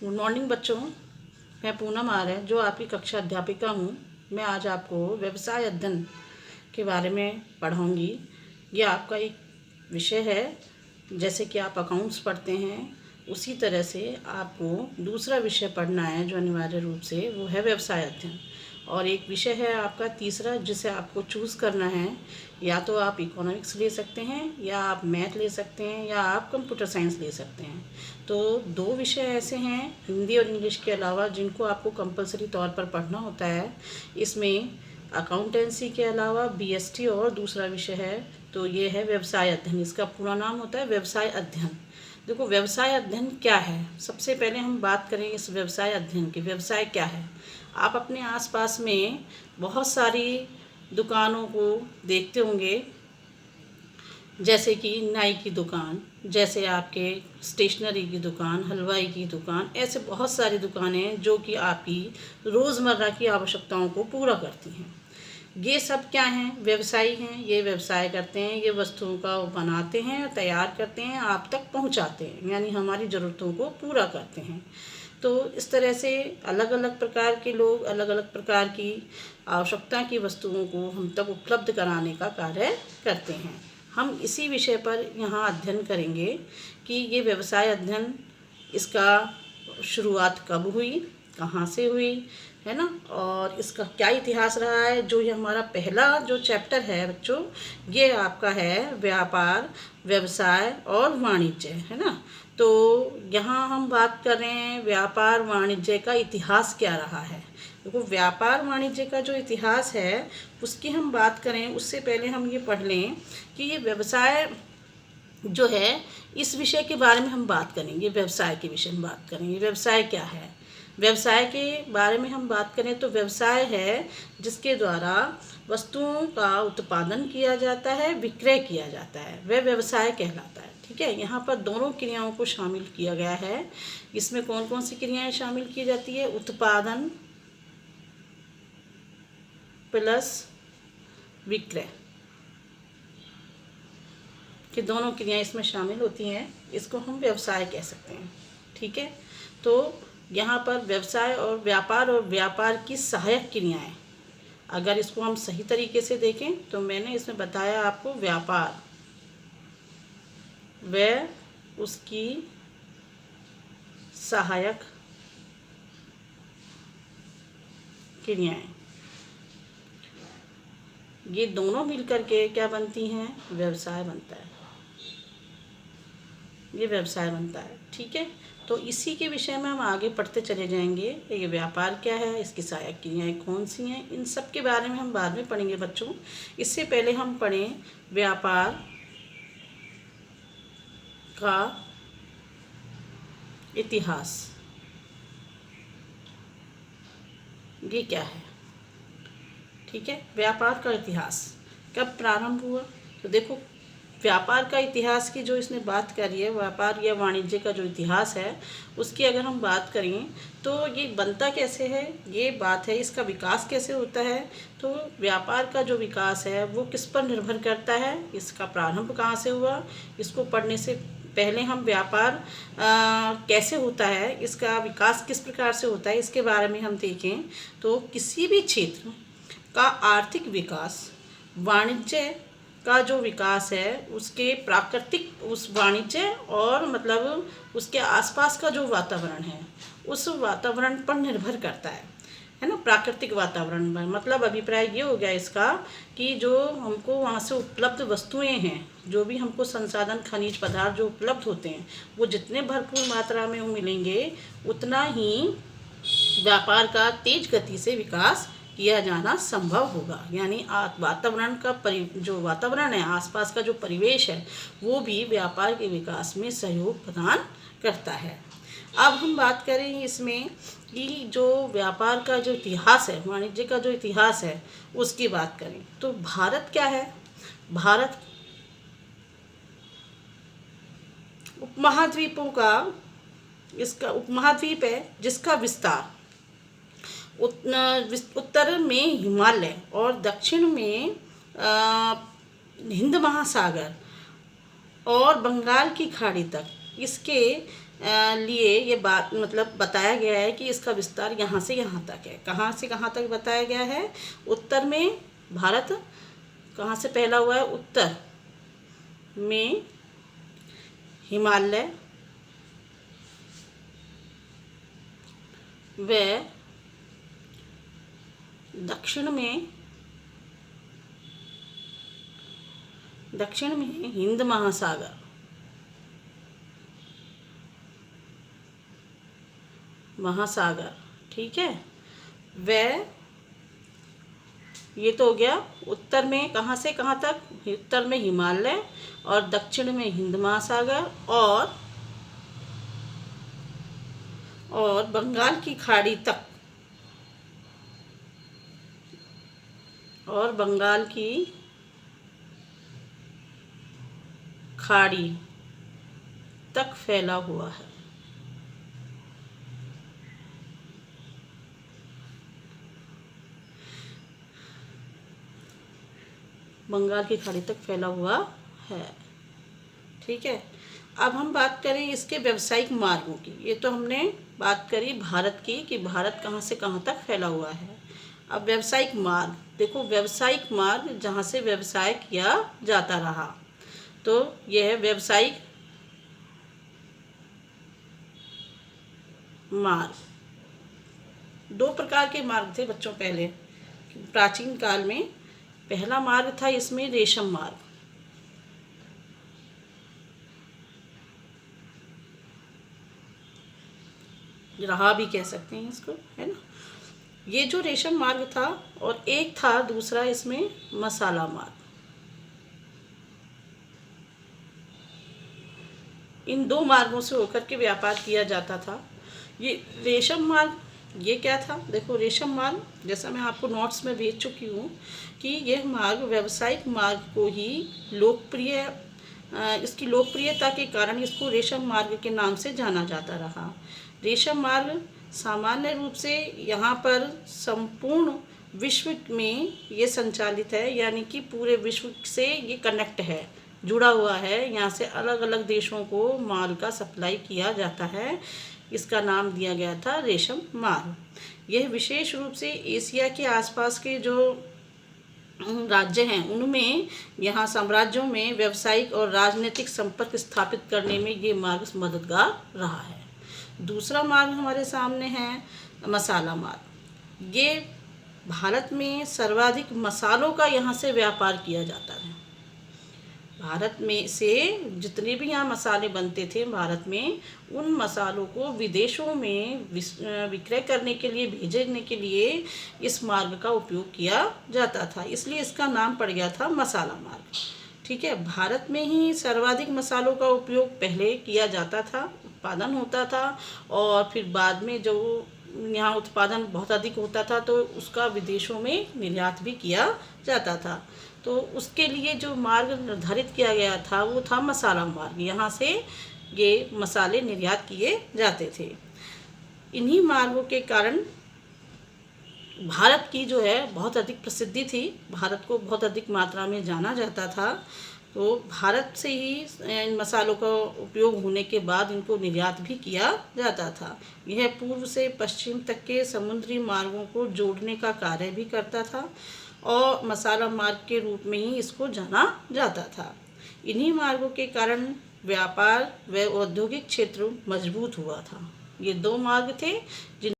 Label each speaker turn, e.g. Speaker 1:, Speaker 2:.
Speaker 1: Good morning बच्चों। मैं पूनम आर्य जो आपकी कक्षा अध्यापिका हूँ। मैं आज आपको व्यवसाय अध्ययन के बारे में पढ़ाऊँगी। यह आपका एक विषय है। जैसे कि आप अकाउंट्स पढ़ते हैं उसी तरह से आपको दूसरा विषय पढ़ना है जो अनिवार्य रूप से वो है व्यवसाय अध्ययन। और एक विषय है आपका तीसरा जिसे आपको चूज़ करना है। या तो आप इकोनॉमिक्स ले सकते हैं या आप मैथ ले सकते हैं या आप कंप्यूटर साइंस ले सकते हैं। तो दो विषय ऐसे हैं हिंदी और इंग्लिश के अलावा जिनको आपको कंपलसरी तौर पर पढ़ना होता है। इसमें अकाउंटेंसी के अलावा बीएसटी और दूसरा विषय है तो ये है व्यवसाय अध्ययन। इसका पूरा नाम होता है व्यवसाय अध्ययन। देखो व्यवसाय अध्ययन क्या है, सबसे पहले हम बात करें इस व्यवसाय अध्ययन की। व्यवसाय क्या है? आप अपने आसपास में बहुत सारी दुकानों को देखते होंगे, जैसे कि नाई की दुकान, जैसे आपके स्टेशनरी की दुकान, हलवाई की दुकान, ऐसे बहुत सारी दुकानें जो कि आपकी रोज़मर्रा की आवश्यकताओं को पूरा करती हैं। ये सब क्या हैं? व्यवसायी हैं। ये व्यवसाय करते हैं, ये वस्तुओं का बनाते हैं, तैयार करते हैं, आप तक पहुंचाते हैं, यानी हमारी ज़रूरतों को पूरा करते हैं। तो इस तरह से अलग अलग प्रकार के लोग अलग अलग प्रकार की आवश्यकता की वस्तुओं को हम तक उपलब्ध कराने का कार्य करते हैं। हम इसी विषय पर यहाँ अध्ययन करेंगे कि ये व्यवसाय अध्ययन इसका शुरुआत कब हुई, कहाँ से हुई, है ना, और इसका क्या इतिहास रहा है। जो ये हमारा पहला जो चैप्टर है बच्चों, ये आपका है व्यापार, व्यवसाय और वाणिज्य, है ना। तो यहाँ हम बात कर रहे हैं व्यापार वाणिज्य का इतिहास क्या रहा है। देखो व्यापार वाणिज्य का जो इतिहास है उसकी हम बात करें उससे पहले हम ये पढ़ लें कि ये व्यवसाय जो है इस विषय के बारे में हम बात करेंगे। व्यवसाय के विषय में बात करेंगे। व्यवसाय क्या है? व्यवसाय के बारे में हम बात करें तो व्यवसाय है जिसके द्वारा वस्तुओं का उत्पादन किया जाता है, विक्रय किया जाता है, वह व्यवसाय कहलाता है। ठीक है, यहाँ पर दोनों क्रियाओं को शामिल किया गया है। इसमें कौन कौन सी क्रियाएं शामिल की जाती है? उत्पादन प्लस विक्रय कि दोनों क्रियाएं इसमें शामिल होती हैं। इसको हम व्यवसाय कह सकते हैं। ठीक है, तो यहाँ पर व्यवसाय और व्यापार की सहायक क्रियाएं, अगर इसको हम सही तरीके से देखें तो मैंने इसमें बताया आपको व्यापार व उसकी सहायक क्रियाएं, ये दोनों मिलकर के क्या बनती हैं? व्यवसाय बनता है। ये व्यवसाय बनता है। ठीक है, तो इसी के विषय में हम आगे पढ़ते चले जाएंगे। ये व्यापार क्या है, इसकी सहायक क्रियाएं कौन सी हैं, इन सब के बारे में हम बाद में पढ़ेंगे बच्चों। इससे पहले हम पढ़ें व्यापार का इतिहास। ये क्या है? ठीक है, व्यापार का इतिहास कब प्रारंभ हुआ? तो देखो व्यापार का इतिहास की जो इसने बात करी है, व्यापार या वाणिज्य का जो इतिहास है उसकी अगर हम बात करें तो ये बनता कैसे है, ये बात है। इसका विकास कैसे होता है? तो व्यापार का जो विकास है वो किस पर निर्भर करता है, इसका प्रारंभ कहाँ से हुआ। इसको पढ़ने से पहले हम व्यापार कैसे होता है, इसका विकास किस प्रकार से होता है, इसके बारे में हम देखें तो किसी भी क्षेत्र का आर्थिक विकास वाणिज्य का जो विकास है उसके प्राकृतिक उस वाणिज्य और मतलब उसके आसपास का जो वातावरण है उस वातावरण पर निर्भर करता है ना। प्राकृतिक वातावरण पर मतलब अभिप्राय ये हो गया इसका कि जो हमको वहाँ से उपलब्ध वस्तुएं हैं, जो भी हमको संसाधन खनिज पदार्थ जो उपलब्ध होते हैं वो जितने भरपूर मात्रा में मिलेंगे उतना ही व्यापार का तेज गति से विकास किया जाना संभव होगा। यानी वातावरण का जो वातावरण है, आसपास का जो परिवेश है वो भी व्यापार के विकास में सहयोग प्रदान करता है। अब हम बात करें इसमें कि जो व्यापार का जो इतिहास है, वाणिज्य का जो इतिहास है उसकी बात करें तो भारत क्या है? भारत उपमहाद्वीपों का इसका उपमहाद्वीप है जिसका विस्तार उत्तर में हिमालय और दक्षिण में हिंद महासागर और बंगाल की खाड़ी तक इसके लिए ये बात मतलब बताया गया है कि इसका विस्तार यहाँ से यहाँ तक है। कहाँ से कहाँ तक बताया गया है? उत्तर में भारत कहाँ से फैला हुआ है? उत्तर में हिमालय व दक्षिण में हिंद महासागर, ठीक है। वह ये तो हो गया उत्तर में कहाँ से कहाँ तक? उत्तर में हिमालय और दक्षिण में हिंद महासागर और बंगाल की खाड़ी तक, और बंगाल की खाड़ी तक फैला हुआ है। बंगाल की खाड़ी तक फैला हुआ है, ठीक है। अब हम बात करें इसके व्यावसायिक मार्गों की। ये तो हमने बात करी भारत की कि भारत कहाँ से कहाँ तक फैला हुआ है। अब व्यावसायिक मार्ग देखो, व्यावसायिक मार्ग जहाँ से व्यवसाय किया जाता रहा, तो यह है व्यावसायिक मार्ग। दो प्रकार के मार्ग थे बच्चों पहले प्राचीन काल में। पहला मार्ग था इसमें रेशम मार्ग, रहा भी कह सकते हैं इसको, है ना। ये जो रेशम मार्ग था, और एक था दूसरा इसमें मसाला मार्ग। इन दो मार्गों से होकर के व्यापार किया जाता था। ये रेशम मार्ग ये क्या था? देखो, रेशम मार्ग जैसा मैं आपको नोट्स में भेज चुकी हूँ कि यह मार्ग व्यावसायिक मार्ग को ही इसकी लोकप्रियता के कारण इसको रेशम मार्ग के नाम से जाना जाता रहा। रेशम मार्ग सामान्य रूप से यहाँ पर संपूर्ण विश्व में ये संचालित है, यानी कि पूरे विश्व से ये कनेक्ट है, जुड़ा हुआ है। यहाँ से अलग अलग देशों को माल का सप्लाई किया जाता है। इसका नाम दिया गया था रेशम मार्ग। यह विशेष रूप से एशिया के आसपास के जो राज्य हैं उनमें, यहाँ साम्राज्यों में व्यावसायिक और राजनीतिक संपर्क स्थापित करने में ये मार्ग मददगार रहा है। दूसरा मार्ग हमारे सामने है मसाला मार्ग। ये भारत में सर्वाधिक मसालों का यहाँ से व्यापार किया जाता है। भारत में से जितने भी यहाँ मसाले बनते थे भारत में, उन मसालों को विदेशों में विक्रय करने के लिए, भेजने के लिए इस मार्ग का उपयोग किया जाता था, इसलिए इसका नाम पड़ गया था मसाला मार्ग, ठीक है। भारत में ही सर्वाधिक मसालों का उपयोग पहले किया जाता था, उत्पादन होता था, और फिर बाद में जो यहाँ उत्पादन बहुत अधिक होता था तो उसका विदेशों में निर्यात भी किया जाता था। तो उसके लिए जो मार्ग निर्धारित किया गया था वो था मसाला मार्ग। यहाँ से ये मसाले निर्यात किए जाते थे। इन्हीं मार्गों के कारण भारत की जो है बहुत अधिक प्रसिद्धि थी, भारत को बहुत अधिक मात्रा में जाना जाता था। तो भारत से ही इन मसालों का उपयोग होने के बाद इनको निर्यात भी किया जाता था। यह पूर्व से पश्चिम तक के समुद्री मार्गों को जोड़ने का कार्य भी करता था, और मसाला मार्ग के रूप में ही इसको जाना जाता था। इन्हीं मार्गों के कारण व्यापार व औद्योगिक क्षेत्र मजबूत हुआ था। ये दो मार्ग थे जिन